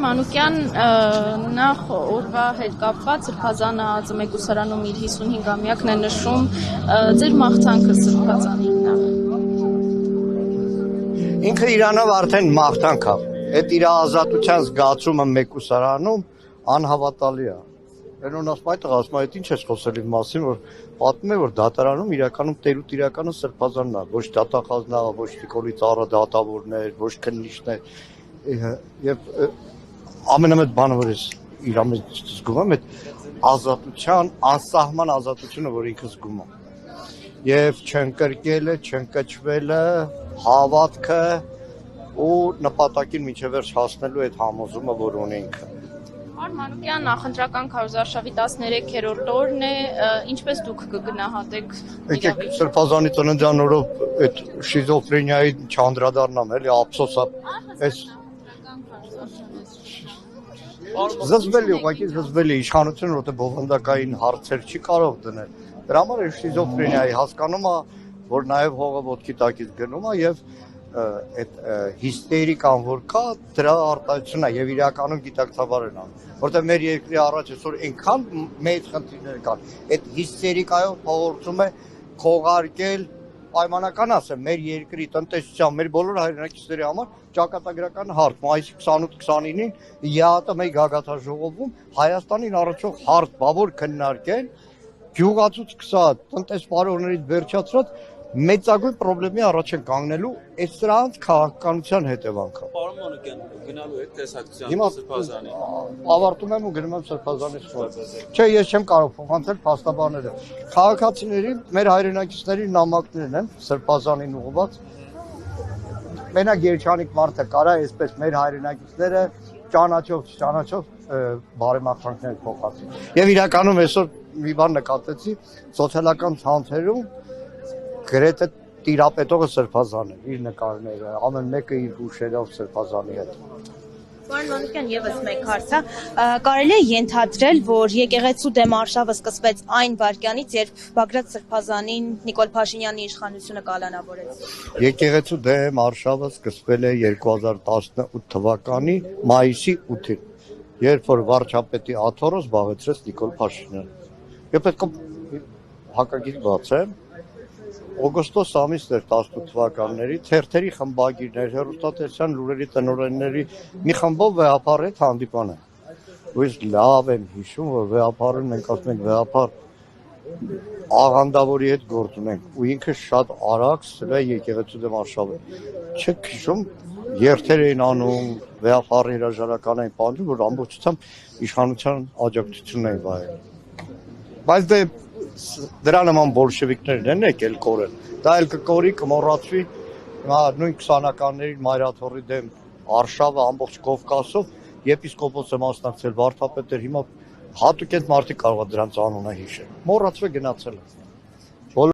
Պարոն Մանուկյան, նախ օրվա հետ կապված Սրբազանը Ածմեկուսարանում իր 55-ամյակն է նշում, ձեր մաղթանքը Սրբազանին նախ։ Ինքը իրանով արդեն մաղթանք է, այդ իր ազատության զգացումը Մեկուսարանում անհավատալի է։ Բերոնաս մայթը ասում է, ինչ ես խոսել իմ մասին, որ պատմում է, որ դատարանում իրականում տերուտ իրականը Սրբազանն է, ոչ դատախազնա, ոչ Նիկոլի ծառը դատավորներ, ոչ քննիչներ, եւ ամենամեծ բանը, որ ես իր մեջ զգում եմ, այդ ազատության, անսահման ազատությունը, որ ինքը զգում է։ Եվ չընկրկելը, չընկճվելը, հավատքը ու նպատակին մինչև վերջ հասնելու այդ համոզումը, որ ունի ինքը։ Պարոն Մանուկյան, նախընտրական քարոզարշավի 13-րդ օրն է, ինչպես դուք կգնահատեք Եկեք Սրբազանի ծննդյան օրով այդ շիզոֆրենիայի չանդրադառնամ, էլի ափսոս է, այս զզվելի, ուղղակի զզվելի իշխանությունը, որտեղ բովանդակային հարցեր չի կարող դնել։ Դրա համար է շիզոֆրենիայի հասկանումը, որ նաև հողը ոտքի տակից գնում է եւ այդ հիստերիկան որ կա, դրա արտահայտությունն է եւ իրականում գիտակցաբար են անում, որտեղ մեր երկրի առաջ այսօր այնքան մեծ խնդիրներ կան, այդ հիստերիկայով փոխորձում է քողարկել պայմանական ասեմ, մեր երկրի տնտեսության, մեր բոլոր հայրենակիցների համար ճակատագրական հարց, մայիսի 28-29-ին ԵԱՏՄ գագաթաժողովում Հայաստանին առնչող հարց բավոր քննարկել, գյուղացուց սկսած, տնտեսվարողներից վերջացրած մեծագույն խնդրի առաջ են կանգնելու այս սրանց քաղաքականության հետևանքով։ Պարոն Մանուկյան, գնալու եք տեսակցության Սրբազանի։ Ավարտում եմ ու գնում եմ Սրբազանի ստորը։ Չէ, ես չեմ կարող փոխանցել փաստաբանները։ Քաղաքացիների, մեր հայրենակիցների նամակներն են Սրբազանին ուղղված։ Մենակ երջանիկ մարդը կարա այսպես մեր հայրենակիցները ճանաչով, բարեմաղթանքներ փոխանցի։ Եվ իրականում այսօր մի բան նկատեցի սոցիալական ցանցերում գրեթե տիրապետողը Սրբազան է, իր նկարները, ամեն մեկը իր հուշերով Սրբազանի հետ։ Պարոն Մանուկյան, եւս մեկ հարց է, կարելի է ենթադրել, որ եկեղեցու դեմ արշավը սկսվեց այն վայրկյանից, երբ Բագրատ Սրբազանին Նիկոլ Փաշինյանի իշխանությունը կալանավորեց։ Եկեղեցու դեմ արշավը սկսվել է 2018 թվականի մայիսի 8-ին, երբ որ վարչապետի աթոռը զբաղեցրեց Նիկոլ Փաշինյանը։ Եվ պետք է հակագիր բացեմ, օգոստոս ամիսն էր 18 թվականների, թերթերի խմբագիրներ, հեռուստատեսության լուրերի տնօրենների մի խմբով վեհապար հետ հանդիպան են։ Ու ես լավ եմ հիշում, որ վեհապարին մենք ասում ենք վեհապար աղանդավորի հետ գործ ունենք, ու ինքը շատ արագ սրա եկեղեցու դեմ արշավ է։ Չեք հիշում, երթեր էին անում, վեհապարի հրաժարական էին պահանջում, որ ամբողջությամբ իշխանության աջակցությունն էին վայելում։ Բայց դե դրա նման բոլշևիկներն են եկել կորել, դա էլ կկորի, կմոռացվի, նույն 20-ականներին մայրաթոռի դեմ արշավը ամբողջ Կովկասով, եպիսկոպոսը մասնակցել, վարդապետեր, հիմա հատուկ այդ մարդիկ կարող է դրանց անունը հիշել, մոռացվել գնացել է։